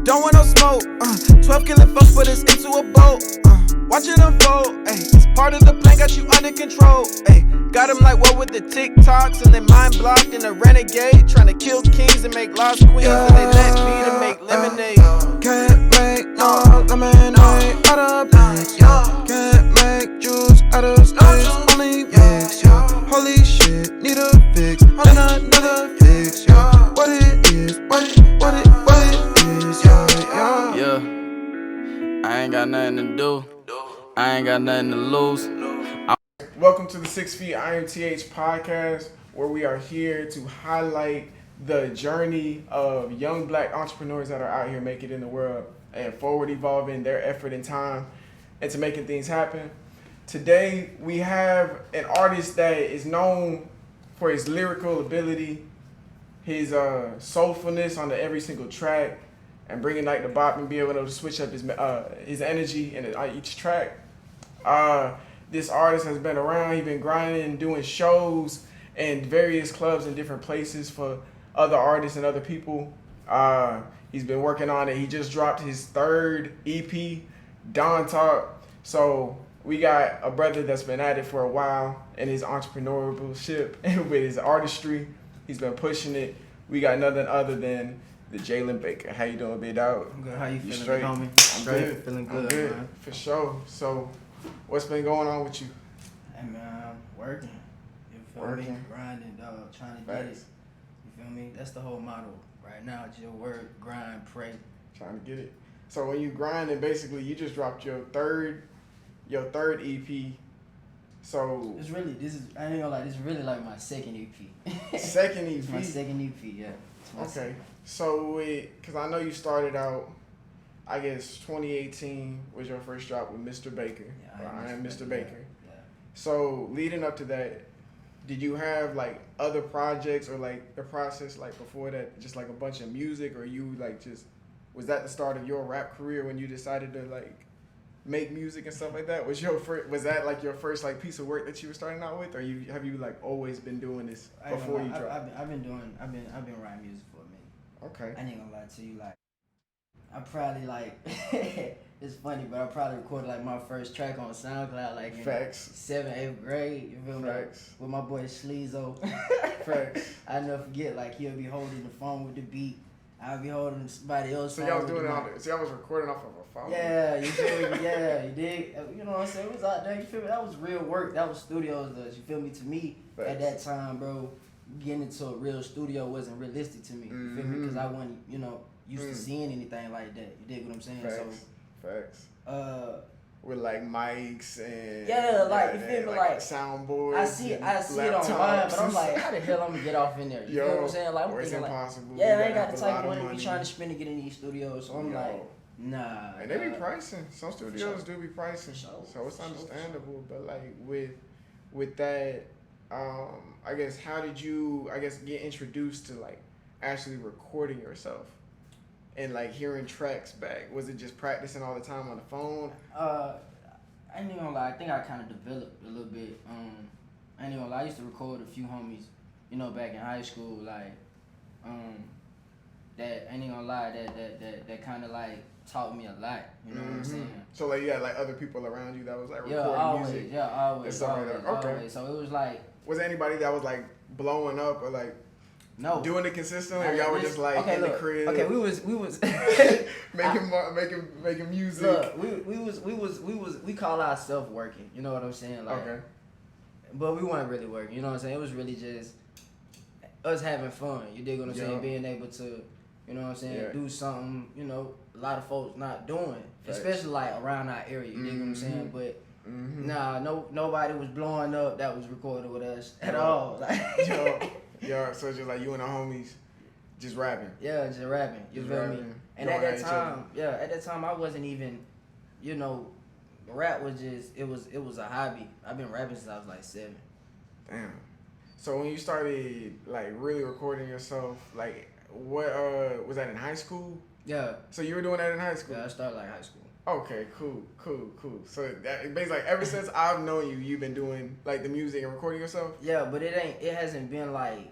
don't want no smoke. 12 killing folks, but it's into a boat. Watch it unfold. It's part of the plan, got you under control. Got them like what with the TikToks and they mind blocked in a renegade, trying to kill kings and make lost queens, and they let me to make lemonade. Can't make no lemonade out of pigs, yeah. Can't make juice out of snakes, only mix, yeah. Holy shit, need a fix, and another fix, yeah. What it is, what it is, yeah. Yeah, I ain't got nothing to do. I ain't got nothing to lose. Welcome to the 6FEETIMTH podcast, where we are here to highlight the journey of young black entrepreneurs that are out here making it in the world and forward evolving their effort and time into making things happen. Today, we have an artist that is known for his lyrical ability, his soulfulness on every single track, and bringing like the bop and be able to switch up his energy in each track. This artist has been around. He's been grinding and doing shows in various clubs in different places for other artists and other people. He's been working on it. He just dropped his third EP, Don Talk. So we got a brother that's been at it for a while in his entrepreneurship and with his artistry. He's been pushing it. We got nothing other than the Jaylan Baker. How you doing, big dog? I'm good. How you feeling, straight? homie? I'm good. Feeling good, I'm good, man. for sure. So what's been going on with you? Hey, man, working. You feel me? Grinding, dog. Trying to get it. You feel me? That's the whole motto right now. Just work, grind, pray. Trying to get it. So when you grinding, basically you just dropped your third EP. So It's really, I ain't gonna lie, this is really like my second EP. second EP. It's my second EP, yeah. Okay. So because I know you started out, I guess 2018 was your first drop with Mr. Baker. Yeah, I am Mr. Baker. Yeah. So leading up to that, did you have like other projects or like the process like before that, just like a bunch of music, or you like just, was that the start of your rap career when you decided to like make music and stuff like that? Was that like your first like piece of work that you were starting out with, or have you like always been doing this before you dropped? I've been writing music for a minute. Okay. I ain't gonna lie to you, like I probably like it's funny, but I probably recorded like my first track on SoundCloud like in Facts. 7th, 8th grade. You feel me? Facts. With my boy Sleezo. Facts. I never forget, like he'll be holding the phone with the beat. I'll be holding somebody else. So y'all was doing it so y'all was recording off of a phone. Yeah, you feel me? Yeah, you dig? You know what I'm saying? It was out there, you feel me? That was real work. That was studios does, you feel me? To me, Facts. at that time, bro, getting into a real studio wasn't realistic to me. You feel me? Because I wasn't, used to seeing anything like that. You dig what I'm saying? Facts. Facts. So, with like mics and you feel me? Like soundboards. I see it online, but I'm like, how the hell I'm gonna get off in there? You know what I'm saying? Like, I'm thinking impossible. like, I ain't got the type of money we trying to spend to get in these studios. So I'm like, nah. And they be pricing. Some studios do be pricing. So it's understandable. But like with that, I guess how did you get introduced to like actually recording yourself? And like hearing tracks back, was it just practicing all the time on the phone? I ain't even gonna lie. I think I kind of developed a little bit. I ain't even gonna lie. I used to record a few homies, back in high school. Like, that I ain't even gonna lie. That kind of like taught me a lot. You know what I'm saying? So like you had like other people around you that was like recording music. Yeah, always. Okay. So it was like. Was there anybody that was like blowing up or like? No. Doing it consistently, or y'all were just like in the crib. Okay, we was making music. Look, we call ourselves working. You know what I'm saying? Like, okay. But we weren't really working. You know what I'm saying? It was really just us having fun. You dig what I'm saying? Being able to, you know what I'm saying, do something. A lot of folks not doing, especially like around our area. You dig what I'm saying? But nah, nobody was blowing up that was recorded with us at all. Like, Yeah, so it's just like you and the homies just rapping. Yeah, just rapping. You feel me? And at that time, I wasn't even, rap was just, it was a hobby. I've been rapping since I was like 7. Damn. So when you started like really recording yourself, like what was that in high school? Yeah. So you were doing that in high school? Yeah, I started like high school. Okay, cool. So that basically like ever since I've known you, you've been doing like the music and recording yourself? Yeah, but it hasn't been like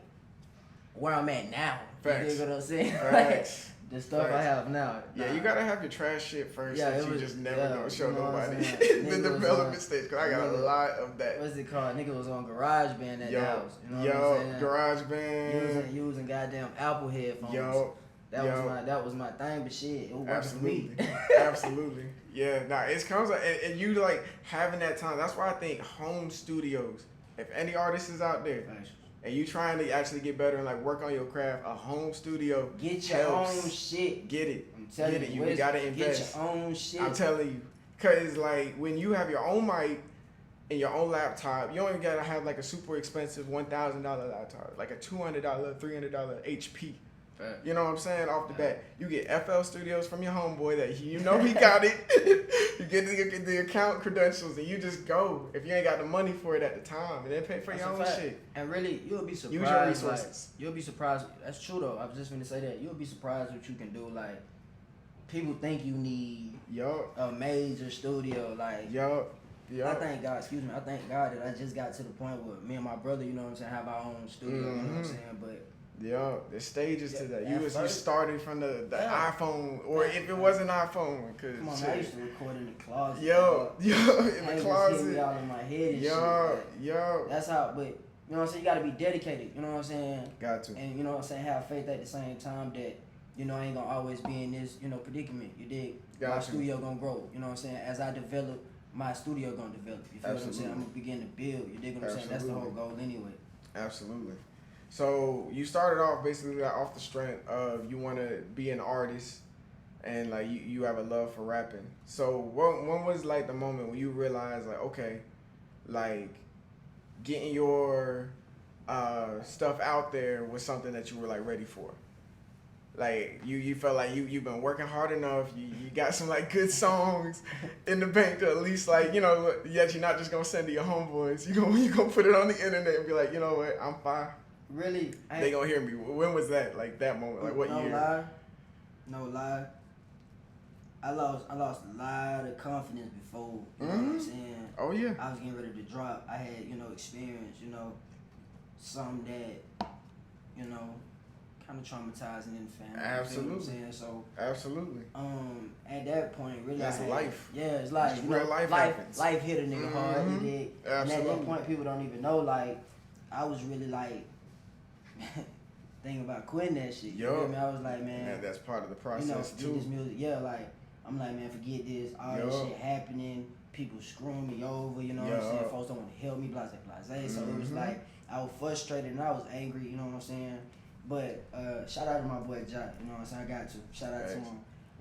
where I'm at now. Facts. You dig what I'm saying? Facts. the stuff I have now. Yeah, you gotta have your trash shit first. Yeah, you just never gonna show nobody the development stage. Cause I got a lot of that. What's it called? Nigga was on GarageBand at the house. You know what I'm saying? GarageBand. Using goddamn Apple headphones. That was my thing, but shit, it worked for me. Absolutely. Yeah, it comes and you like having that time. That's why I think home studios. If any artist is out there and you trying to actually get better and like work on your craft, a home studio get your own shit. Get it. I'm telling you, you gotta invest. Get your own shit. I'm telling you, cause like when you have your own mic and your own laptop, you don't even gotta have like a super expensive $1,000 laptop, like a $200, $300 HP. You know what I'm saying? Off the bat, you get FL Studios from your homeboy that he got it. You get the account credentials and you just go. If you ain't got the money for it at the time, and then pay for your own shit. And really, you'll be surprised. Use your resources. Like, you'll be surprised. That's true though. I was just gonna say that. You'll be surprised what you can do. Like, people think you need a major studio. Like, I thank God. I thank God that I just got to the point where me and my brother, you know what I'm saying, have our own studio. You know what I'm saying, but. There's stages to that. You started from the iPhone, or if it wasn't iPhone, cause come on, I used to record in the closet. In the closet. Me all in my head and shit. That's how. But you know what I'm saying. You gotta be dedicated. You know what I'm saying. Got to. And you know what I'm saying. Have faith at the same time that I ain't gonna always be in this predicament. You dig? My studio gonna grow. You know what I'm saying. As I develop, my studio gonna develop. You feel what I'm saying? I'm gonna begin to build. You dig what I'm saying? That's the whole goal anyway. Absolutely. So you started off basically off the strength of you want to be an artist, and like you have a love for rapping. So when was like the moment when you realized like, okay, like getting your stuff out there was something that you were like ready for? Like you felt like you've been working hard enough. You got some like good songs in the bank to at least like yet you're not just gonna send to your homeboys. You gonna put it on the internet and be like, you know what, I'm fine. Really, they gonna hear me. When was that? Like that moment? Like what year? No lie. I lost a lot of confidence before. You know what I'm saying? Oh yeah. I was getting ready to drop. I had experience. Something that kind of traumatizing in the family. Absolutely. You know what I'm saying? So absolutely. At that point, really, that's life. Yeah, it's like real life happens. Life hit a nigga hard. You dig? Absolutely. And at that point, people don't even know. Like, I was really like. Thinking about quitting that shit. You know what I mean? I was like, man, that's part of the process too. This music, like I'm like, man, forget this. All this shit happening. People screwing me over. You know what I'm saying? Folks don't want to help me. Blase. So it was like I was frustrated and I was angry. You know what I'm saying? But shout out to my boy Jock. You know what I'm saying? I got to shout out to him.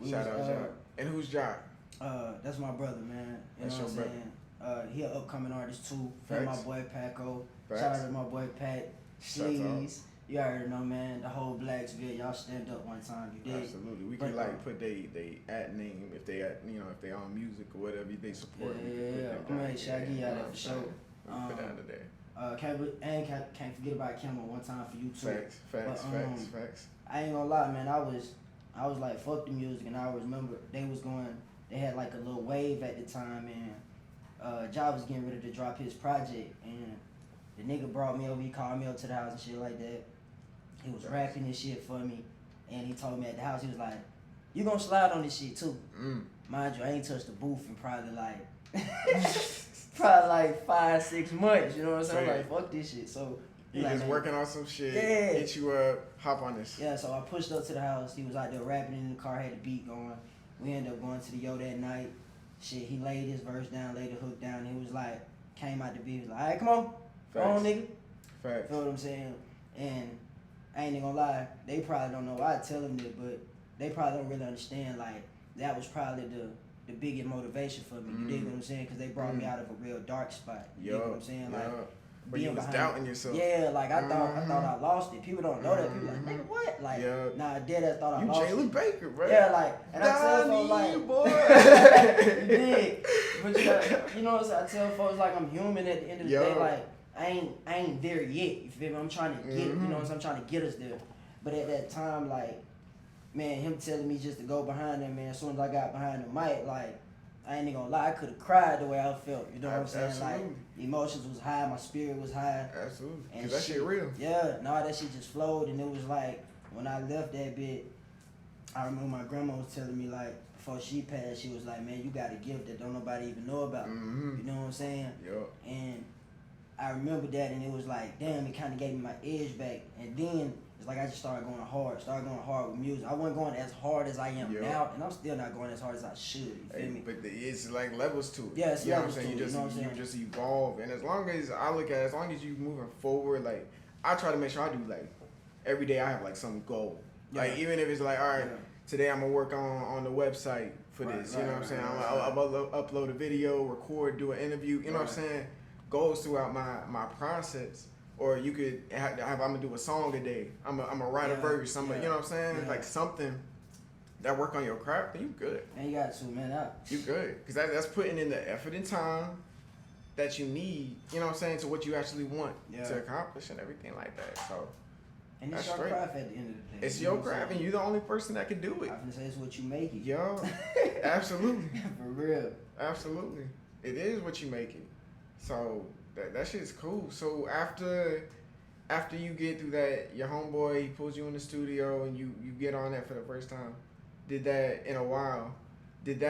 Shout out Jock. And who's Jock? That's my brother, man. You know what I'm saying? He an upcoming artist too. From my boy Paco. Shout out to my boy Pat. Sleaze. You already know, man. The whole Blacksville, y'all stand up one time. You did. Absolutely. We can like put they at name if they if they on music or whatever they support. Yeah. I'm gonna shout you out there for sure. Put that under there. Can't forget about Cameron one time for you too. Facts. I ain't gonna lie, man. I was like, fuck the music, and I remember they had like a little wave at the time, and Ja was getting ready to drop his project, and the nigga brought me over. He called me up to the house and shit like that. He was rapping this shit for me, and he told me at the house, he was like, "You gonna slide on this shit too?" Mind you, I ain't touched the booth in probably like 5-6 months. You know what I'm saying? I'm like, fuck this shit. So he just working on some shit. Hit you up, hop on this. Yeah. So I pushed up to the house. He was out there rapping in the car, had the beat going. We ended up going to the Yo that night. Shit, he laid his verse down, laid the hook down. He was like, came out the beat. He was like, "All right, come on." Go on, nigga. Facts. Feel what I'm saying? And I ain't gonna lie, they probably don't know why I tell them that, but they probably don't really understand, like, that was probably the biggest motivation for me. You dig what I'm saying? Because they brought me out of a real dark spot. You dig what I'm saying? Like, but you was doubting yourself. Yeah, like, I thought I lost it. People don't know that. People like, nigga, what? Like, nah, I dead thought I lost it. You Jaylan Baker, bro. Yeah, like, and I tell folks, like, boy. You dig. But you know what I'm saying? I tell folks, like, I'm human at the end of the day, like, I ain't there yet. You feel me? I'm trying to get it. You know what I'm saying? I'm trying to get us there. But at that time, like, man, him telling me just to go behind him, man, as soon as I got behind the mic, like, I ain't gonna lie, I could have cried the way I felt. You know what I'm saying? Absolutely. Like, emotions was high, my spirit was high. Absolutely. And that shit real. Yeah, that shit just flowed, and it was like, when I left that bit, I remember my grandma was telling me, like, before she passed, she was like, man, you got a gift that don't nobody even know about. Mm-hmm. You know what I'm saying? Yup. And I remember that, and it was like, damn, it kind of gave me my edge back. And then it's like I just started going hard with music. I wasn't going as hard as I am now, and I'm still not going as hard as I should. You feel me? But it's like levels to it. Yeah, it's levels to it. You just evolve, and as long as I look at it, as long as you moving forward, like I try to make sure I do like every day I have like some goal. Yeah. Like even if it's like, all right, today I'm gonna work on the website for this. You know what I'm saying? I'm gonna upload a video, record, do an interview. You know what I'm saying? Goals throughout my process. Or you could have I'm gonna do a song today. I'm gonna write a verse. You know what I'm saying? Yeah. Like something that work on your craft, then you good. Man, you got to, man. You good. Because that's putting in the effort and time that you need, you know what I'm saying, to what you actually want to accomplish and everything like that. So, and it's your craft at the end of the day. It's your craft, and you're the only person that can do it. I'm gonna say it's what you make it. Yo, absolutely. For real. Absolutely. It is what you make it. So, that shit's cool. So, after you get through that, your homeboy, he pulls you in the studio, and you get on that for the first time. Did that in a while. Did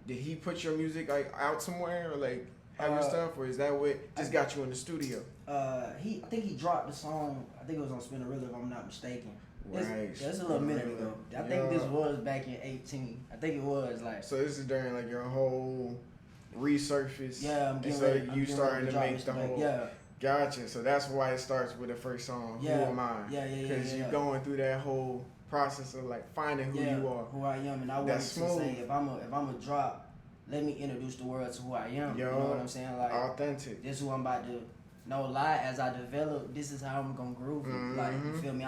he put your music like out somewhere or like have your stuff, or is that what just got you in the studio? I think he dropped the song. I think it was on Spinnerella, if I'm not mistaken. Right. That's a little minute ago. I think this was back in 18. I think it was like. So this is during like your whole resurface. Yeah, I'm getting ready. You starting to make the whole. Yeah. Gotcha. So that's why it starts with the first song. Yeah. Who am I? Yeah. Because you're going through that whole process of like finding who you are. Who I am, and I wanted to say if I'm a drop, let me introduce the world to who I am. You know what I'm saying? Like authentic. This is who I'm about to. No lie, as I develop, this is how I'm gonna groove. Like you feel me?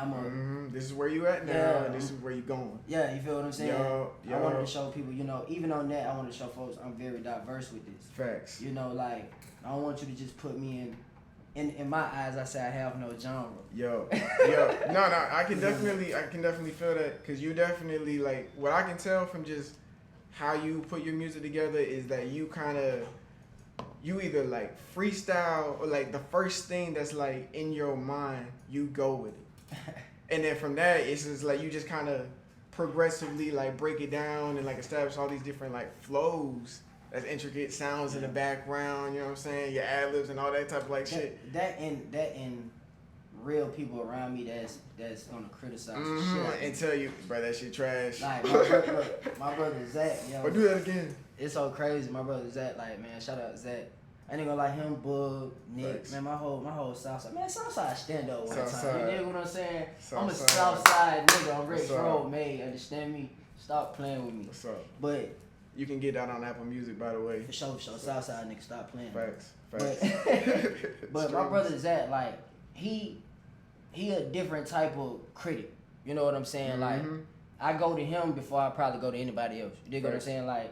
This is where you at now. This is where you going. Yeah, you feel what I'm saying? I wanted to show people, even on that, I wanted to show folks I'm very diverse with this. Facts. Like I don't want you to just put me in my eyes. I say I have no genre. No, I can definitely feel that, because you definitely, like, what I can tell from just how you put your music together is that you either like freestyle, or like the first thing that's like in your mind, you go with it. And then from that, it's just like you just kind of progressively like break it down and like establish all these different like flows, that's intricate sounds in the background, you know what I'm saying? Your ad-libs and all that type of like shit. That and real people around me that's gonna criticize the shit and tell you, bro, that shit trash. Like my brother Zach, yo. Or do that again. It's so crazy. My brother Zach, like, man, shout out Zach. I ain't gonna like him, Bug, Nick, Thanks. man, my whole Southside. Man, Southside stand up one Southside. time. You dig what I'm saying? I'm a Southside. Southside nigga. I'm Rick What's up? Road made. Understand me? Stop playing with me. What's up? But You can get that on Apple Music, by the way. for sure. Southside nigga, stop playing. Facts. But my brother Zach, like, he a different type of critic. You know what I'm saying? Like, I go to him before I probably go to anybody else. You dig what I'm saying? Like,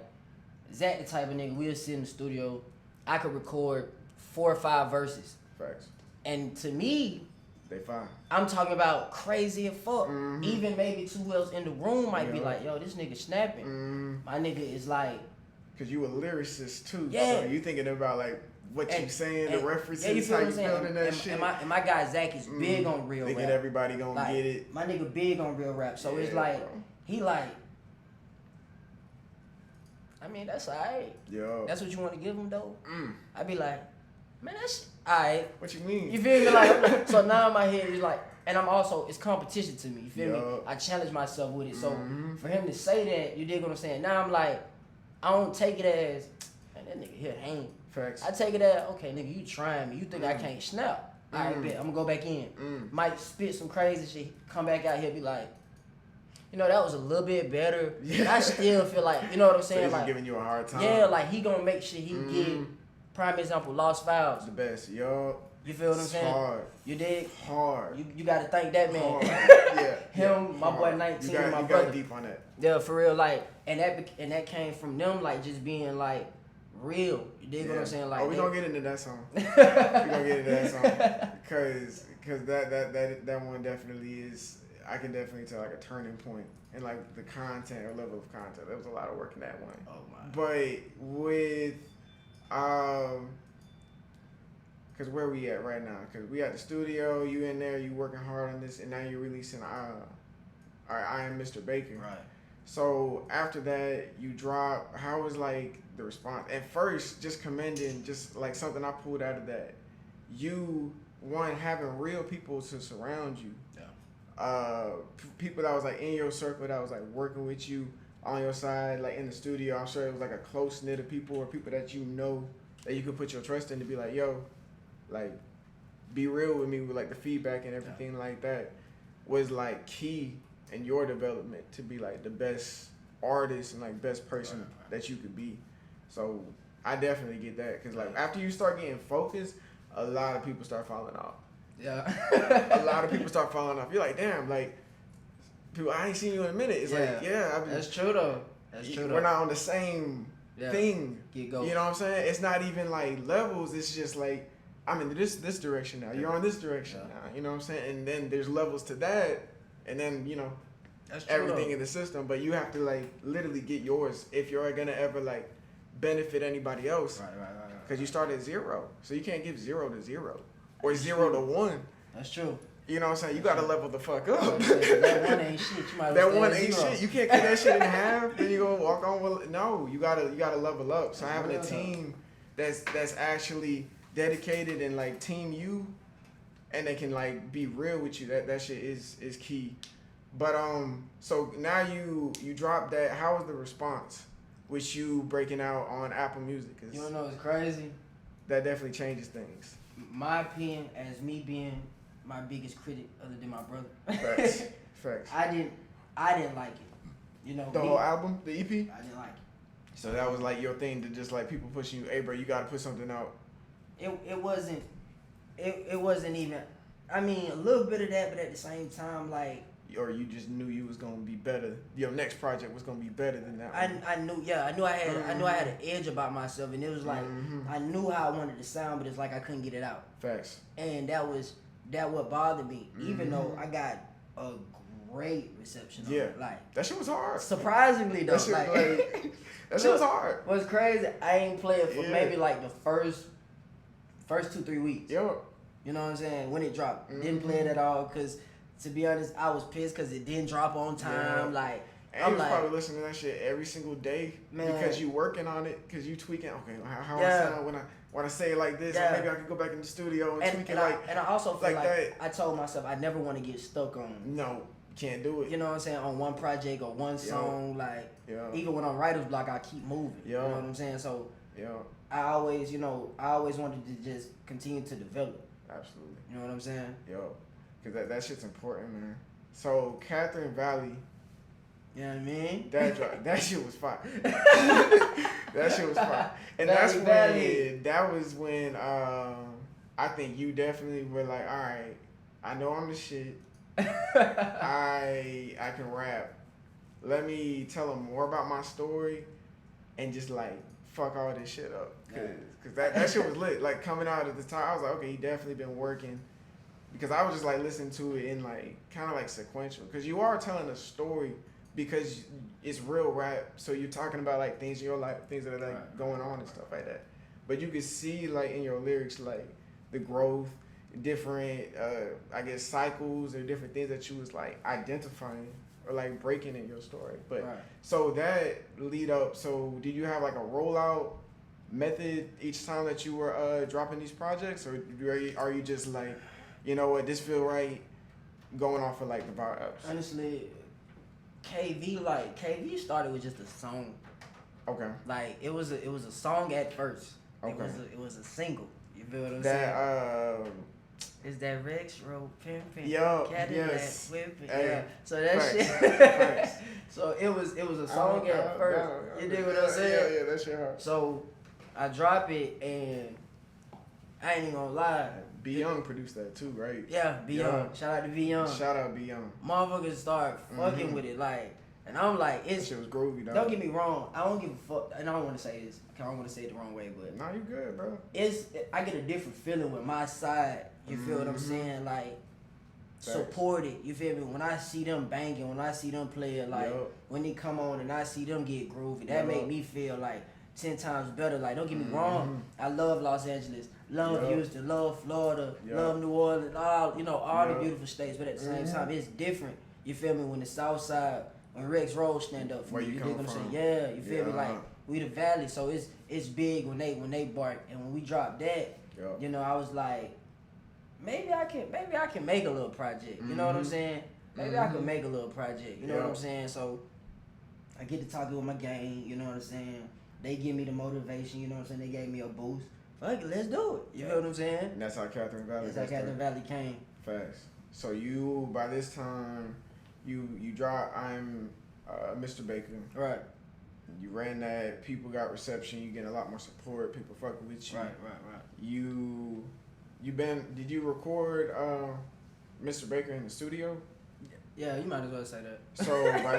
Zach the type of nigga, we'll sit in the studio, I could record 4 or 5 verses. Facts. And to me, they fine. I'm talking about crazy as fuck. Even maybe 2 else in the room might be like, yo, this nigga snapping. My nigga is like... Because you a lyricist too. Yeah. So you thinking about like what you saying, the references, you feel how what you I'm building that shit. And my guy Zach is big on real rap. Thinking everybody gonna like, get it. My nigga big on real rap. So it's like, he like... I mean, that's alright. Yo. That's what you want to give him, though? I be like, man, that's alright. What you mean? You feel me? Like, so now in my head, it's like, and I'm also, it's competition to me. You feel me? I challenge myself with it. So for him to say that, you dig what I'm saying? Now I'm like, I don't take it as, man, that nigga here ain't. Facts. I take it as, okay, nigga, you trying me. You think I can't snap. Alright, bet. I'm gonna go back in. Might spit some crazy shit, come back out here, be like, you know, that was a little bit better. But I still feel like, you know what I'm saying? So like giving you a hard time. Yeah, like he gonna make sure he get, prime example, Lost Files. The best, yo. You feel what I'm saying? Hard. You dig? Hard. You gotta thank that man. Him, my boy 19, my brother. Got deep on that. Yeah, for real, like, and that came from them, like, just being like real. You dig what I'm saying? Like, we gonna get into that song. We gonna get into that song because that one definitely is. I can definitely tell like a turning point in like the content or level of content. There was a lot of work in that one. Oh my. But with cause where we at right now? Cause we at the studio. You in there. You working hard on this, and now you're releasing I am Mr. Baker. Right. So after that, you drop. How was like the response? At first, just commending, just like something I pulled out of that. You having real people to surround you. Yeah. People that was like in your circle, that was like working with you on your side, like in the studio. I'm sure it was like a close knit of people, or people that you know that you could put your trust in to be like, yo, like, be real with me with like the feedback and everything like that was like key in your development to be like the best artist and like best person that you could be. So I definitely get that, because like after you start getting focused, a lot of people start falling off. Yeah. A lot of people start falling off. You're like, damn, like, people, I ain't seen you in a minute. It's like, yeah, that's true though. That's true though. We're not on the same thing. Get going. You know what I'm saying? It's not even like levels. It's just like, I'm in this direction now. You're on this direction now. You know what I'm saying? And then there's levels to that, and then that's true everything though. in the system. But you have to like literally get yours if you're gonna ever like benefit anybody else. Right. Because you start at 0, so you can't give 0 to 0 or 0 to 1. That's true. You know what I'm saying? You gotta level the fuck up. That one ain't shit. You might That one ain't 0. shit. You can't cut that shit in half. Then you go walk on. With, no, you gotta level up. So having a team that's actually dedicated and like team you, and they can like be real with you. That shit is key. But so now you drop that. How was the response with you breaking out on Apple Music? You wanna know what's crazy? That definitely changes things. My opinion, as me being my biggest critic, other than my brother. Facts. I didn't like it. The whole album, the EP. I didn't like it. So that was like your thing, to just like people pushing you, hey bro, you gotta put something out. It wasn't even. I mean, a little bit of that, but at the same time, like. Or you just knew you was gonna be better. Your next project was gonna be better than that one. I knew I had an edge about myself, and it was like I knew how I wanted to sound, but it's like I couldn't get it out. Facts. And that what bothered me, even though I got a great reception. On it. Like that shit was hard. Surprisingly though, that shit was hard. What's crazy? I ain't play it for maybe like the first 2-3 weeks. Yo. You know what I'm saying? When it dropped, didn't play it at all, because. To be honest, I was pissed because it didn't drop on time. Yeah. Like, and I'm you was like, probably listening to that shit every single day, man, because you working on it, because you tweaking. Okay, how I sound when I say it like this, or maybe I could go back in the studio and tweak it and I also feel like that. I told myself I never want to get stuck on. No, can't do it. You know what I'm saying? On one project or one song, like even when I'm writer's block, I keep moving. You know what I'm saying? So I always wanted to just continue to develop. Absolutely. You know what I'm saying? Because that shit's important, man. So, Catherine Valley. You know what I mean? That shit was fire. That shit was fire. And that was when I think you definitely were like, all right, I know I'm the shit. I can rap. Let me tell them more about my story and just like fuck all this shit up. Because that shit was lit. Like coming out at the time, I was like, okay, he definitely been working. Because I was just like listening to it in like kind of like sequential. Because you are telling a story because it's real rap. So you're talking about like things in your life, things that are like going on and stuff like that. But you can see like in your lyrics like the growth, different I guess cycles or different things that you was like identifying or like breaking in your story. But so that lead up. So did you have like a rollout method each time that you were dropping these projects, or are you just like, you know what, this feel right, going off of like the vibes? Honestly, KV started with just a song. Okay. Like it was a song at first. Okay. It was a single. You feel what I'm saying? Is that Rex Road pimpin'? Yo, Cadillac yes. whippin'. Hey, yeah. So that facts, shit. facts. So it was a song at first. You dig what I'm saying? Yeah, that shit hard. So I drop it and I ain't even gonna lie. B Young produced that too, right? Yeah, B Young. Shout out to B Young. Shout out B Young. Motherfuckers start fucking with it, like, and I'm like, that shit was groovy, dog. Don't get me wrong, I don't give a fuck, and I don't want to say this, I don't want to say it the wrong way, but nah, you good, bro. I get a different feeling with my side. You feel what I'm saying? Like, support it. You feel me? When I see them banging, when I see them play it, like when they come on and I see them get groovy, that make me feel like 10 times better. Like, don't get me wrong, I love Los Angeles, love Houston, love Florida, love New Orleans, all the beautiful states. But at the same time, it's different you feel me, when the South Side, when Rex Rose stand up for Where me, you you come dig what I'm from. saying? Yeah, you feel me? Yeah. Like we the Valley, so it's big when they bark, and when we drop that, Yup. you know, I was like, maybe I can make a little project. You know what I'm saying? Maybe I can make a little project. You know what I'm saying? So I get to talking with my gang. You know what I'm saying? They give me the motivation. You know what I'm saying? They gave me a boost. Fuck it, let's do it. You feel what I'm saying? And that's how Catherine Valley. That's how Catherine Valley came. Facts. So you, by this time, you drop I'm Mr. Baker. Right. You ran that. People got reception. You getting a lot more support. People fucking with you. Right. Did you record Mr. Baker in the studio? Yeah, you might as well say that. So by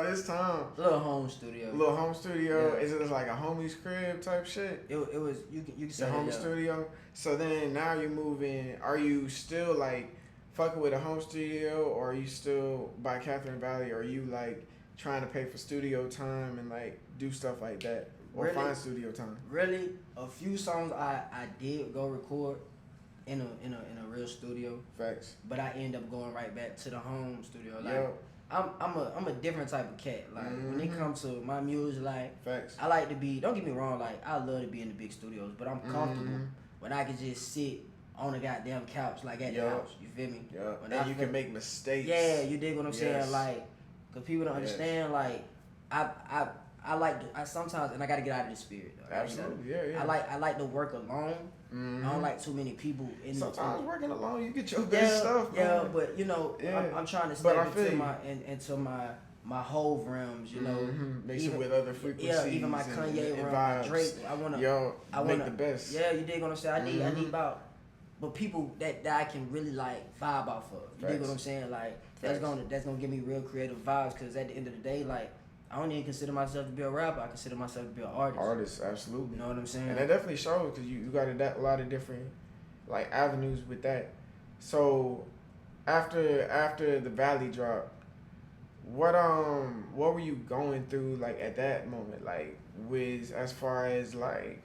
this time, Little home studio. Yeah. Is it just like a homie's crib type shit? It was you can say The home that, yeah. studio. So then now you're moving. Are you still like fucking with a home studio, or are you still by Catherine Valley? Or are you like trying to pay for studio time and like do stuff like that, or Really? find studio time? Really, a few songs I did go record in a real studio, Facts. but I end up going right back to the home studio. Like Yo. I'm a different type of cat. Like when it comes to my music, like Facts. I like to be. Don't get me wrong. Like I love to be in the big studios, but I'm comfortable when I can just sit on a goddamn couch, like at the house. You feel me? Yeah. When And I you feel- can make mistakes. Yeah, you dig what I'm saying? Yes. Like, cause people don't understand. Like, I like to, I sometimes, and I gotta get out of the spirit. Though, Absolutely. Yeah. I like to work alone. I don't like too many people in Sometimes the working alone, you get your best stuff. Yeah, Man. but you know, Yeah. I'm trying to But I step feel into my whole realms. You know, Mix it even- with other frequencies. Yeah, even my Kanye and realm, my vibes. Drake. I wanna make the best. Yeah, you dig what I'm saying? I need about, but people that I can really like vibe off of. You dig what I'm saying? Like that's gonna give me real creative vibes. Cause at the end of the day, like I don't even consider myself to be a rapper. I consider myself to be an artist. Artists, absolutely. You know what I'm saying? And that definitely shows because you got a lot of different like avenues with that. So after the Valley drop, what were you going through like at that moment? Like with as far as like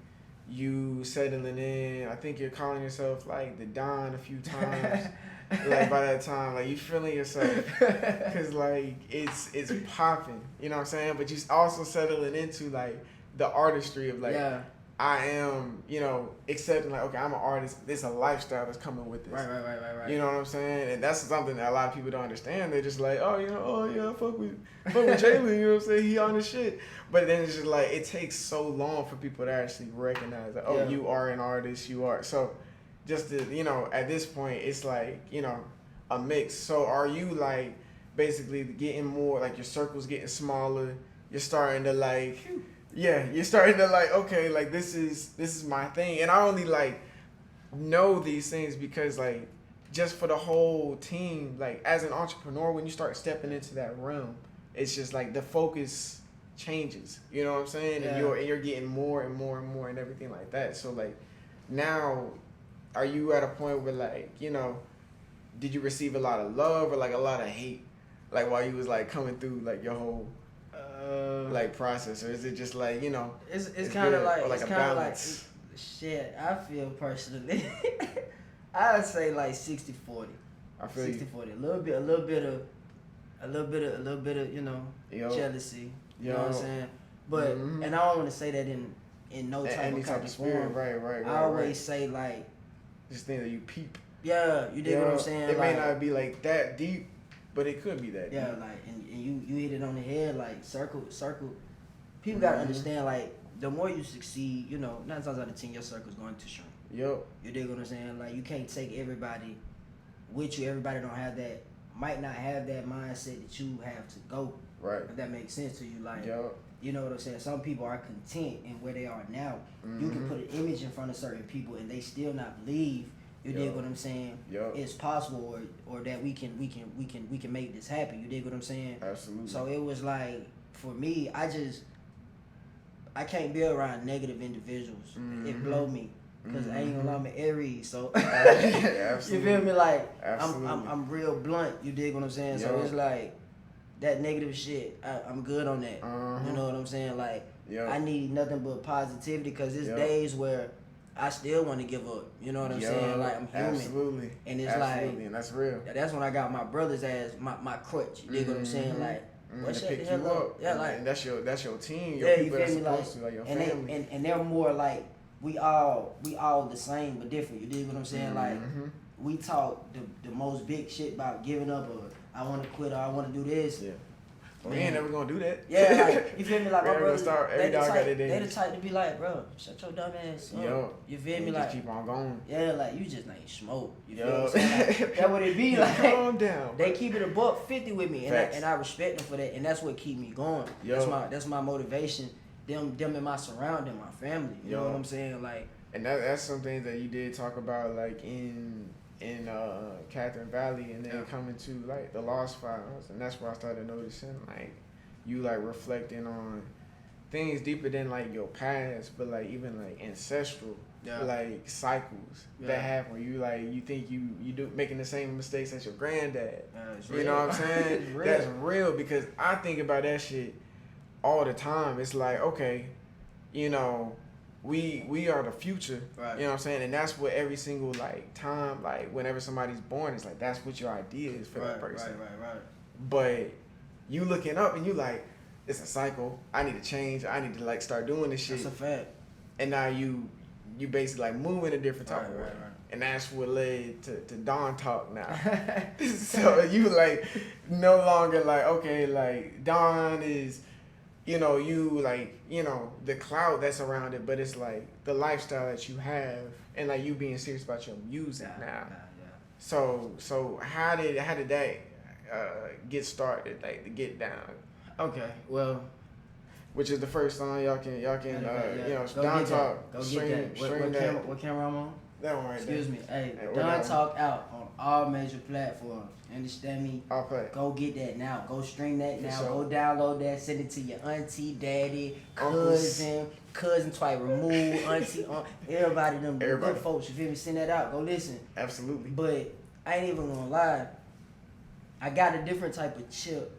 you settling in, I think you're calling yourself like the Don a few times. Like by that time, like you feeling yourself, cause like it's popping, you know what I'm saying? But you also settling into like the artistry of like I am, you know, accepting like okay, I'm an artist. There's a lifestyle that's coming with this. Right. You know what I'm saying? And that's something that a lot of people don't understand. They're just like, oh yeah, fuck with Jaylan, you know what I'm saying? He on his shit. But then it's just like it takes so long for people to actually recognize that you are an artist, you are so. Just to, you know, at this point, it's like, you know, a mix. So are you like basically getting more, like your circle's getting smaller? You're starting to like, you're starting to like, okay, like this is my thing. And I only like know these things because like just for the whole team, like as an entrepreneur, when you start stepping into that realm, it's just like the focus changes. You know what I'm saying? Yeah. And you're getting more and more and more and everything like that. So like now, are you at a point where like, you know, did you receive a lot of love or like a lot of hate, like while you was like coming through like your whole like process, or is it just like, you know, it's kind of like, or like it's a kind of like balance? shit. I feel personally, I'd say like 60-40. I feel 60-40. A little bit of you know jealousy. You know what I'm saying? But and I don't want to say that in no type of kind of spirit, form. right. I always say like this thing that you peep. Yeah, you dig what I'm saying? It like, may not be like that deep, but it could be that deep. Yeah, like and you hit it on the head. Like circle. People gotta understand. Like the more you succeed, you know, 9 times out of 10, your circle's going to shrink. Yep. You dig what I'm saying? Like you can't take everybody with you. Everybody don't have that. Might not have that mindset that you have to go. Right. If that makes sense to you, like. Yep. You know what I'm saying? Some people are content in where they are now. You can put an image in front of certain people and they still not believe. You dig what I'm saying? It's possible, or that we can make this happen. You dig what I'm saying? Absolutely. So it was like for me, I can't be around negative individuals. It blow me because I ain't gonna lie, I'm an Aries, so you feel me? Like I'm real blunt. You dig what I'm saying? So it's like that negative shit. I'm good on that. You know what I'm saying? Like I need nothing but positivity because there's days where I still want to give up. You know what I'm saying? Like, I'm human. Absolutely. And it's absolutely. And that's real. That's when I got my brothers as my crutch. You dig what I'm saying? Like, to pick you up. Yeah, like, and that's your team. Your people that's supposed to, like your family. And they're more like we all the same but different. You dig what I'm saying? Like, we talk the most big shit about giving up, or I want to quit, or I want to do this. Yeah. Well, we ain't never gonna do that. Yeah, like, you feel me? Like, my brothers, they the type to be like, bro, shut your dumb ass up. Yo, you feel me? Just Like, keep on going. Yeah, like, you just ain't smoke. You feel what I'm saying? Like, that's what it be like. Calm down. They keep it $150 with me, and I respect them for that, and that's what keep me going. That's my motivation. Them in my surrounding, my family. You know what I'm saying? Like, and that's some things that you did talk about, like in Catherine Valley, and then coming to like the Lost Files, and that's where I started noticing like you like reflecting on things deeper than like your past, but like even like ancestral like cycles that happen where you like you think you do making the same mistakes as your granddad. You know what I'm saying? That's real, because I think about that shit all the time. It's like, okay, you know, we are the future, right? You know what I'm saying? And that's what every single like time, like whenever somebody's born, it's like that's what your idea is for that person. Right. But you looking up and you like, it's a cycle. I need to change. I need to like start doing this shit. That's a fact. And now you basically like move in a different type of way. Right. And that's what led to Dawn Talk now. So you like no longer like, okay, like Dawn is, you know, you like, you know, the cloud that's around it, but it's like the lifestyle that you have, and like you being serious about your music now. So how did that get started, like to Get Down? Okay, well, which is the first song y'all can you know, Dawn Talk. Go get that. What camera I'm on? That one right there. Excuse me. Hey, Dawn Talk out on all major platforms. Understand me? I'll play. Go get that now. Go stream that now. Go download that. Send it to your auntie, daddy, cousin Tyre, remove auntie, everybody. Good folks. You feel me? Send that out. Go listen. Absolutely. But I ain't even gonna lie. I got a different type of chip.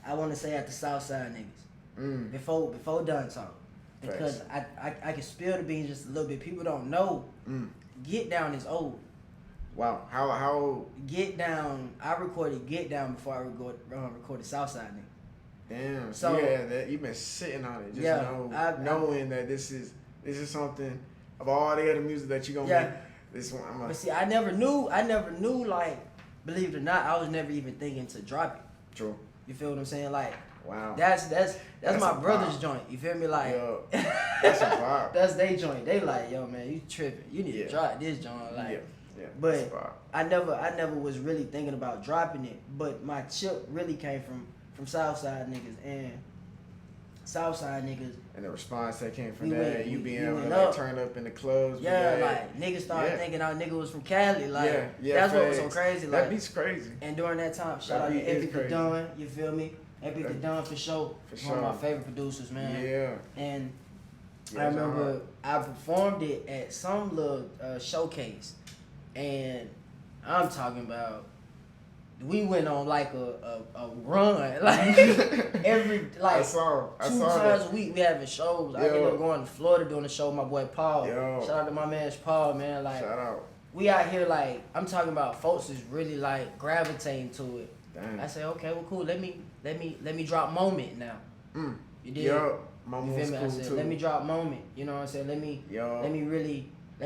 I want to say at the Southside niggas. Before Dawn Talk. Because I can spill the beans just a little bit. People don't know. Get Down is old. Wow. How old? Get Down. I recorded Get Down before I recorded Southside nigga. Damn. So yeah, you've been sitting on it. Just knowing that this is something of all the other music that you gonna make. This one. But see, I never knew. Like, believe it or not, I was never even thinking to drop it. True. You feel what I'm saying? Like, wow. That's my brother's joint. You feel me? Like, that's a vibe. That's they joint. They like, yo, man, you tripping. You need to drop this joint. Like, but I never was really thinking about dropping it. But my chip really came from Southside niggas and Southside niggas. And the response that came from that, you being able to like turn up in the clubs. Like niggas started thinking our nigga was from Cali. Like, that's what was so crazy. Like, that beat's crazy. And during that time, shout out to Epic the Don. You feel me? Epic the Don for sure. One of my favorite producers, man. Yeah. And I remember I performed it at some little showcase, and I'm talking about we went on like a run, like every like two times a week we having shows. I ended up going to Florida doing a show with my boy Paul. Shout out to my man Paul, man. Like, shout out. We out here like I'm talking about folks is really like gravitating to it. Dang. I say, okay, well, cool. Let me drop Moment now. You did. Moment was cool too. Let me drop Moment. You know what I'm saying? Let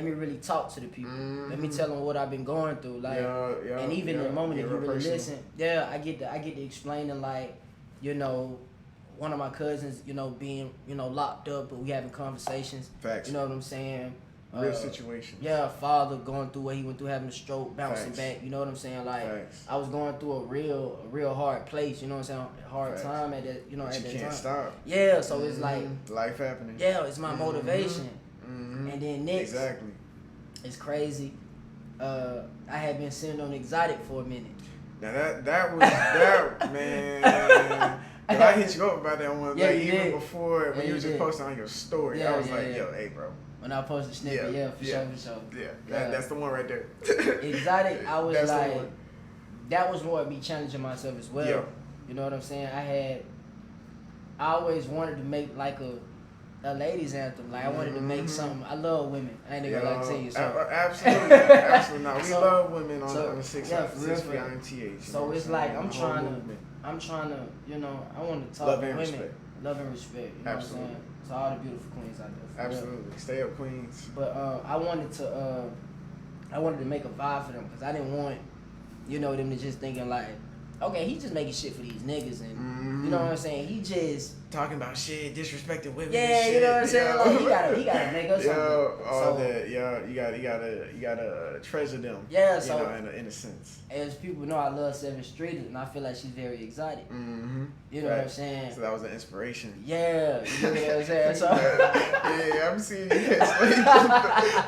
me really talk to the people. Let me tell them what I've been going through. Like, and even in the moment, if you really listen, I get to explaining, like, you know, one of my cousins, you know, being, you know, locked up, but we having conversations. Facts. You know what I'm saying? Real situation. Yeah, father going through what he went through, having a stroke, bouncing back. You know what I'm saying? Like, I was going through a real hard place. You know what I'm saying? Hard time at that. You know, at that time. You can't stop. Yeah, so it's like life happening. Yeah, it's my motivation. And then next, it's crazy. I had been sitting on Exotic for a minute. Now that was man. I hit you up about that one. Yeah, like, even before when you was just posting on your story, I was like, yo, hey, bro. When I posted snippet, for sure. Yeah, that's the one right there. Exotic, I was like, that was more of me challenging myself as well. You know what I'm saying? I always wanted to make like a ladies anthem. Like I wanted to make something. I love women. I ain't gonna like tell you something. Absolutely, absolutely not. We love women on the 6 feet IMTH. So it's like I'm trying to, you know, I want to talk to women. Respect. Love and respect. You know what I'm saying? To all the beautiful queens out there. Absolutely, stay up, queens. But I wanted to make a vibe for them because I didn't want, you know, them to just thinking like, okay, he just making shit for these niggas and you know what I'm saying? He just talking about shit, disrespecting women. Yeah, and shit. you know what I'm saying? Like he gotta make us something. All that. Yeah, you gotta treasure them. Yeah, you so know, in a sense. As people know, I love 7th Street, and I feel like she's very exotic. You know what I'm saying? So that was an inspiration. Yeah, you know what I'm saying? So yeah, I'm seeing you explain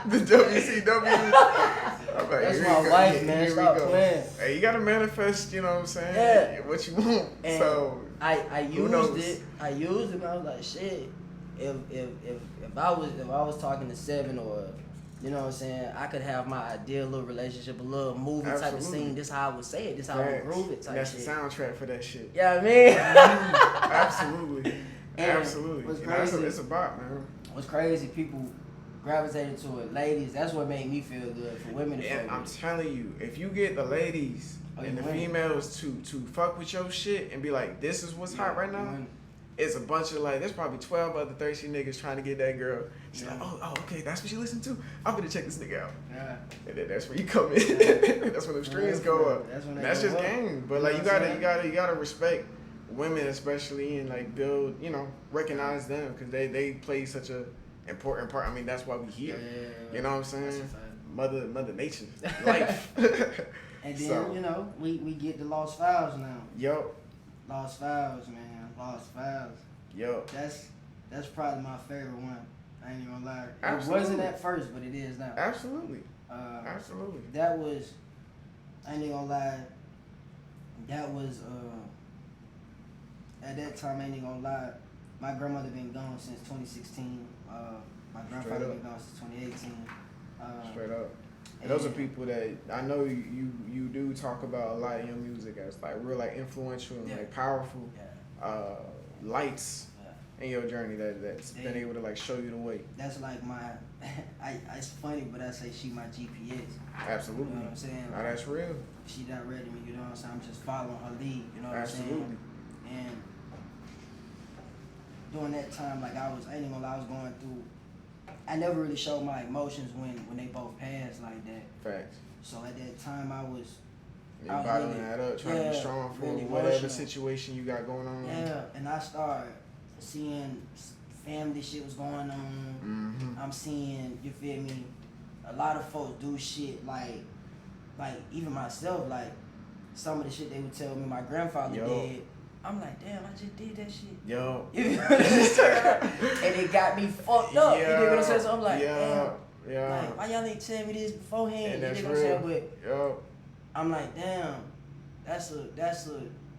the WCW. I'm like, that's my wife, man. Stop playing. Hey, you gotta manifest. You know what I'm saying? Yeah. What you want. And so I used it. I used it. And I was like, shit. If I was talking to 7 or, you know what I'm saying, I could have my ideal little relationship, a little movie type of scene. This how I would say it. This how I would groove it type that's shit. That's the soundtrack for that shit. Yeah, you know what I mean? Absolutely. Absolutely. What's crazy? It's a bop, man. What's crazy? People gravitated to it. Ladies, that's what made me feel good. For women to feel good. I'm telling you, if you get the ladies and the females to fuck with your shit and be like, this is what's hot right now, it's a bunch of like, there's probably 12 other thirsty niggas trying to get that girl. She's like, oh, okay, that's what you listen to? I'm gonna check this nigga out. Yeah. And then that's where you come in. That's when the strings go up. That's just game. But like, you gotta respect women, especially, and like build, you know, recognize them because they play such a important part. I mean, that's why we here. You know what I'm saying? Mother Nature, life. And then you know we get the Lost Files now. Yup. Lost Files, man. Lost Files. Yup. That's probably my favorite one. I ain't even gonna lie. Absolutely. It wasn't at first, but it is now. Absolutely. Absolutely. That was. I ain't even gonna lie. That was at that time. I ain't even gonna lie. My grandmother been gone since 2016. My grandfather been gone since 2018. Straight up. And those are people that I know you do talk about a lot in your music as like real like influential and like powerful lights in your journey that's been able to like show you the way. That's like my it's funny, but I say she my GPS. Absolutely. You know what I'm saying? Like, that's real. She directed me, you know what I'm saying? I'm just following her lead, you know what I'm saying? And during that time, like I ain't even gonna lie, I was going through, I never really showed my emotions when they both passed like that. Facts. So at that time I was bottling that up, trying to be strong for really whatever emotional situation you got going on. Yeah, and I started seeing family shit was going on. I'm seeing, you feel me, a lot of folks do shit like even myself, like some of the shit they would tell me my grandfather did. I'm like, damn, I just did that shit. Yo. You know what I'm saying? And it got me fucked up. You know what I'm saying? So I'm like, damn. Like, why y'all ain't tell me this beforehand? And that's you know what I'm saying? But I'm like, damn, that's a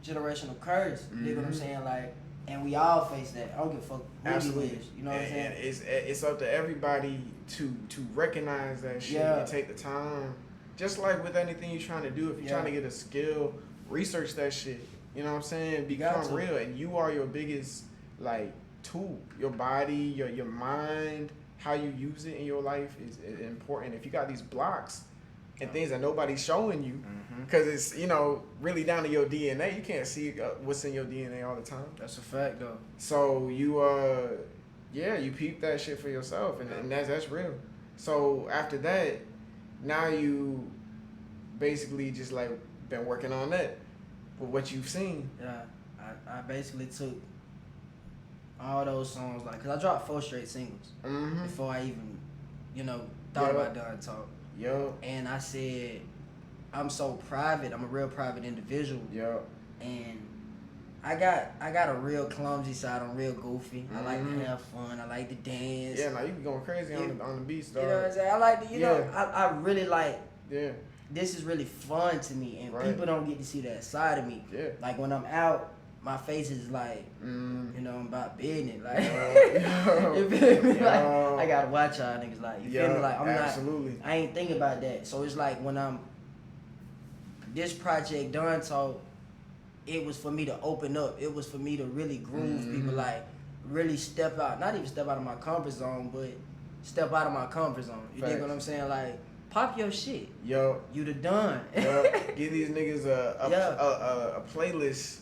generational curse. You know what I'm saying? Like, and we all face that. I don't give a fuck who you is. You know what I'm saying? And it's up to everybody to recognize that shit and take the time. Just like with anything you're trying to do, if you're trying to get a skill, research that shit. You know what I'm saying? Become real, and you are your biggest like tool. Your body, your mind, how you use it in your life is important. If you got these blocks and things that nobody's showing you, because it's, you know, really down to your DNA. You can't see what's in your DNA all the time. That's a fact, though. So you you peep that shit for yourself, and that's real. So after that, now you basically just like been working on that. With what you've seen. Yeah, I basically took all those songs, like, cause I dropped 4 straight singles before I even, you know, thought about Done Talk. And I said, I'm so private. I'm a real private individual. And I got a real clumsy side. I'm real goofy. I like to have fun. I like to dance. Yeah, now you be going crazy on the beats, dog. You know what I'm saying? I like to, you know, I really like. This is really fun to me, and people don't get to see that side of me. Like when I'm out, my face is like, you know, I'm about business. Like, you feel me? Like, I gotta watch y'all niggas. Like, you feel me? Like, I'm not. I ain't thinking about that. So it's like when I'm this project Done Talk, it was for me to open up. It was for me to really groove people. Like, really step out, not even step out of my comfort zone, but step out of my comfort zone. You dig what I'm saying? Like, pop your shit. Yo. You the done. Yo. Give these niggas a playlist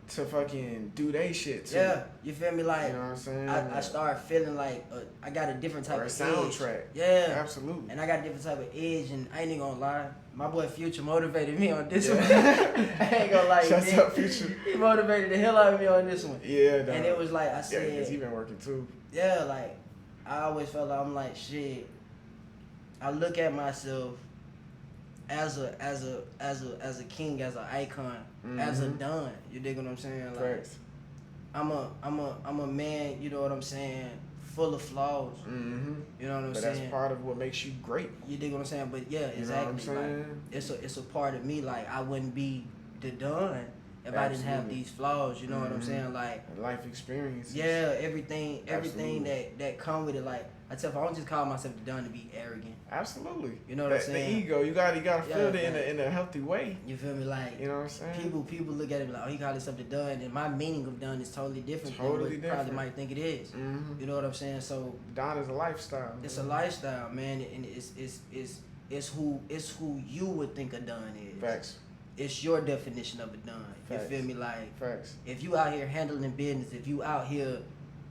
to fucking do they shit too. Yeah, you feel me? Like, you know what I'm saying? I started feeling like I got a different type of soundtrack. edge. Yeah, absolutely. And I got a different type of edge, and I ain't even gonna lie. My boy Future motivated me on this one. I ain't gonna lie. Shut up, Future. He motivated the hell out of me on this one. Yeah, dog. And it was like I said. Yeah, 'cause he been working too. Yeah, like I always felt like I'm like shit. I look at myself as a king, as an icon, as a Don. You dig what I'm saying? Like, I'm a man. You know what I'm saying? Full of flaws. Mm-hmm. You know what I'm but saying? That's part of what makes you great. You dig what I'm saying? But yeah, exactly. You know what I'm saying? Like, it's a part of me. Like I wouldn't be the Don if I didn't have these flaws. You know what I'm saying? Like life experience. Yeah, everything that come with it. Like I tell you, I don't just call myself the Don to be arrogant. Absolutely. You know what I'm saying? The ego, you gotta feel it in a healthy way. You feel me? Like, you know what I'm saying? People look at it like, oh, he called himself the Don, and my meaning of Don is totally different than what you probably might think it is. Mm-hmm. You know what I'm saying? So Don is a lifestyle. It's a lifestyle, man, and it's who you would think a Don is. Facts. It's your definition of a Don. Facts. You feel me? Like, facts. If you out here handling business, if you out here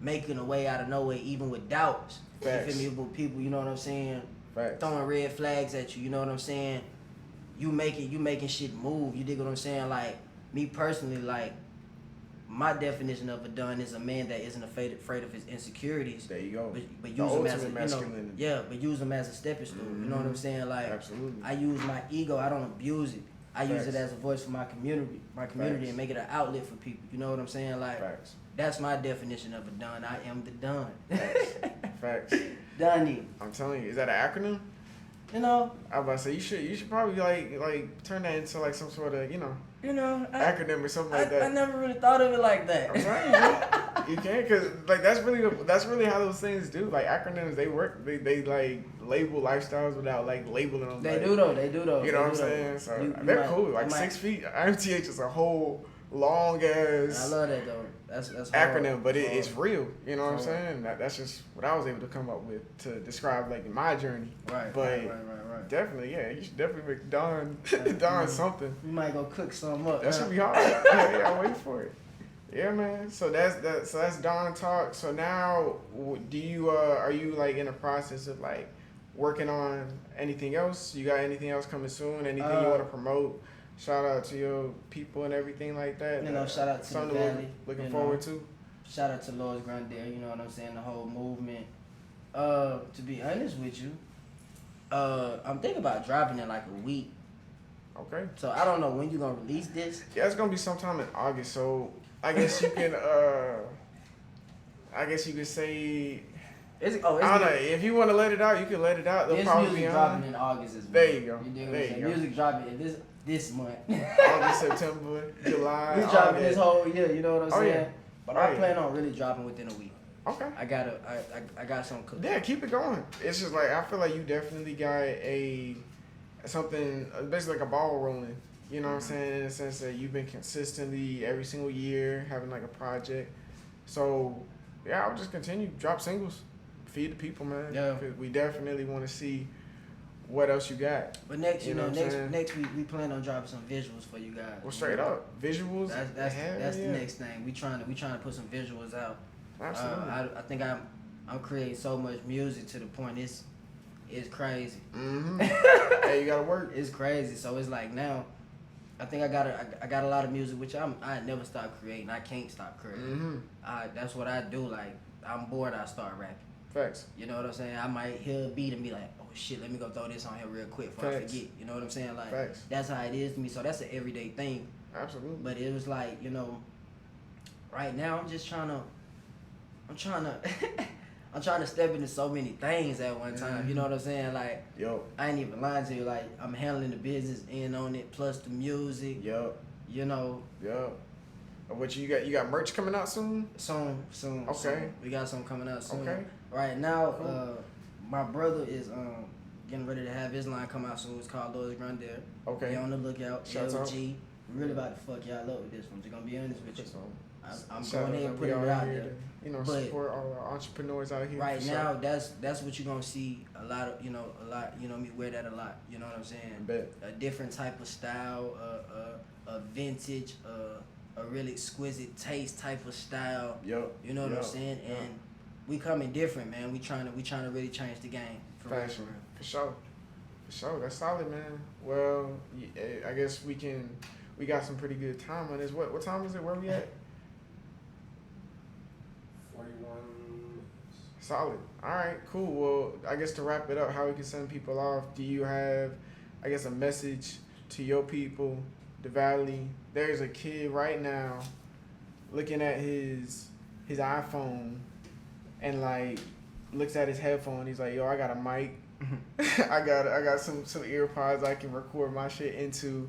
making a way out of nowhere, even with doubts, facts. You feel me? With people, you know what I'm saying? Facts. Throwing red flags at you, you know what I'm saying? You making shit move. You dig what I'm saying? Like, me personally, like, my definition of a Don is a man that isn't afraid of his insecurities. There you go. But use them as but use them as a stepping stone. Mm-hmm. You know what I'm saying? Like, absolutely. I use my ego. I don't abuse it. I use it as a voice for my community, and make it an outlet for people. You know what I'm saying? Like, that's my definition of a Don. I am the Don. Facts. Donnie. I'm telling you, is that an acronym? You know, I was about to say you should probably like turn that into like some sort of acronym or something like that. I never really thought of it like that. I'm saying you can, cause like that's really how those things do. Like acronyms, they work. They like label lifestyles without like labeling them. They do though. You know what I'm saying? So they're cool. Like 6 feet. IMTH is a whole long ass. I love that though. That's acronym, hard. but it's real. You know what I'm saying? That's just what I was able to come up with to describe like my journey. Right. Definitely, yeah. You should definitely make Don something. We might go cook some up. That should be hard. yeah, I'll wait for it. Yeah, man. So that's Don talk. So now, do you are you like in the process of like working on anything else? You got anything else coming soon? Anything you want to promote? Shout out to your people and everything like that. You know, shout out to the Valley. Looking forward to. Shout out to Lois Grandeur. You know what I'm saying? The whole movement. To be honest with you, I'm thinking about dropping in like a week. Okay. So I don't know when you're gonna release this. Yeah, it's gonna be sometime in August. So I guess you can. I guess you could say. I don't know. If you want to let it out, you can let it out. They'll probably music be dropping in August as well. There you go. Music dropping this month. August, September, July. We dropping this whole year. You know what I'm saying? Yeah. But I plan on really dropping within a week. Okay. I got something cooked. Yeah, keep it going. It's just like I feel like you definitely got something basically like a ball rolling. You know what I'm saying? In the sense that you've been consistently every single year having like a project. So yeah, I'll just continue drop singles, feed the people, man. Yeah. We definitely want to see what else you got. But next week we plan on dropping some visuals for you guys. Well, straight up visuals. That's the next thing. We trying to put some visuals out. Absolutely. I think I'm creating so much music to the point it's crazy. Mm-hmm. Hey, you gotta work. It's crazy. So it's like now, I think I got a lot of music which I never stop creating. I can't stop creating. Mm-hmm. That's what I do. Like I'm bored, I start rapping. Facts. You know what I'm saying? I might hear a beat and be like, oh shit, let me go throw this on here real quick before I forget. You know what I'm saying? Like that's how it is to me. So that's an everyday thing. Absolutely. But it was like, you know, right now I'm trying to step into so many things at one time. You know what I'm saying? Like, I ain't even lying to you. Like, I'm handling the business in on it, plus the music. You know. What you got merch coming out soon? Soon. Okay. Soon. We got something coming out soon. Okay. Right now, my brother is getting ready to have his line come out soon. It's called Lois Grandeur. Okay. Be on the lookout. Shouts out. LG. We're really about to fuck y'all up with this one. To gonna be honest with you. I'm Shout going out ahead and that putting we it all out here there. to, you know, But support all our entrepreneurs out here. Right now, that's what you're gonna see a lot of, me wear that a lot. You know what I'm saying? Bet. A different type of style, a vintage, a really exquisite taste type of style. Yep. You know what I'm saying? Yep. And we coming different, man. We trying to really change the game. Fashion. For sure. That's solid, man. Well, I guess we got some pretty good time on this. What time is it? Where we at? 41. Solid. All right, cool. Well, I guess to wrap it up, how we can send people off, do you have, I guess, a message to your people, the Valley? There's a kid right now looking at his iPhone and, like, looks at his headphone. He's like, yo, I got a mic. I got some earpods I can record my shit into,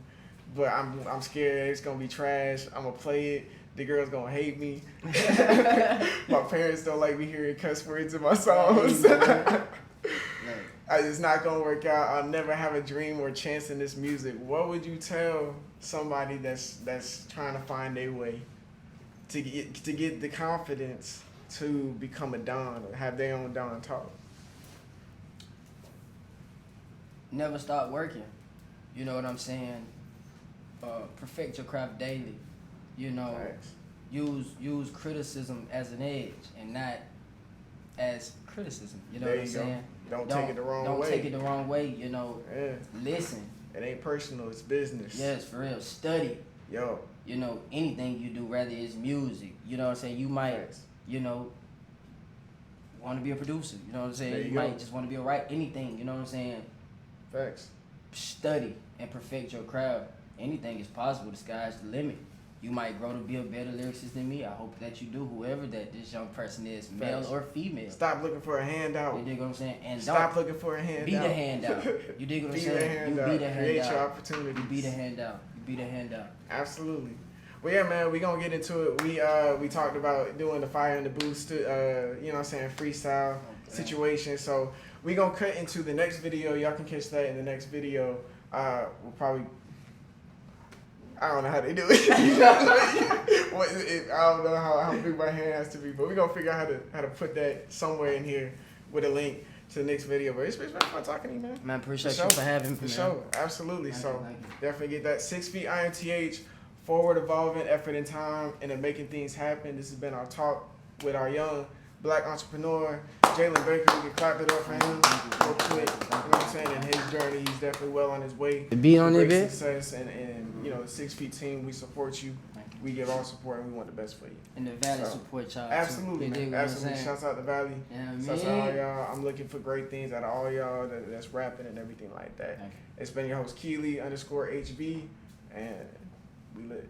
but I'm scared it's gonna be trash. I'm gonna play it. The girl's gonna hate me. My parents don't like me hearing cuss words in my songs. It's not gonna work out. I'll never have a dream or chance in this music. What would you tell somebody that's trying to find their way to get the confidence to become a Don or have their own Don talk? Never stop working. You know what I'm saying? Perfect your craft daily. You know, Thanks. use criticism as an edge and not as criticism. You know There what I'm you go. saying? Don't take it the wrong way. Don't take it the wrong way. You know, Yeah. listen. It ain't personal. It's business. Yes, for real. Study. Yo. You know, anything you do, whether it's music. You know what I'm saying? You might, Thanks. want to be a producer. You know what I'm saying? There You you go. might just want to be a writer. Anything. You know what I'm saying? Facts. Study and perfect your craft. Anything is possible. The sky's the limit. You might grow to be a better lyricist than me. I hope that you do. Whoever that this young person is, male Facts. or female. Stop looking for a handout. You dig what I'm saying? And Stop don't looking for a handout. be the handout. You dig what I'm Be the saying? handout. You be the Create your handout. opportunities. You be the handout. You be the handout. Absolutely. Well, yeah, man, we gonna get into it. We talked about doing the fire and the boost, you know what I'm saying, freestyle situation. So we gonna cut into the next video. Y'all can catch that in the next video. We'll probably, I don't know how they do it. I don't know how big my hand has to be, but we're gonna figure out how to put that somewhere in here with a link to the next video. But it's been fun talking to you, man. Man, appreciate you for having me. For man. sure, absolutely. Thank So you, thank you. definitely get that 6 feet IMTH, forward evolving, effort and time, and then making things happen. This has been our talk with our young Black entrepreneur, Jaylan Baker. We can clap it up for him real quick. You know what I'm saying? In his journey, he's definitely well on his way. The beat on to it, great bit. success, and you know, the 6 feet team, we support you. We give all support, and we want the best for you. And the Valley So, support y'all. Absolutely, too. You dig man. what I'm Absolutely. saying? Shouts out to Valley. Yeah, Shouts out to all man. y'all. I'm looking for great things out of all y'all that's rapping and everything like that. Thank you. It's been your host, Keely _HB, and we lit.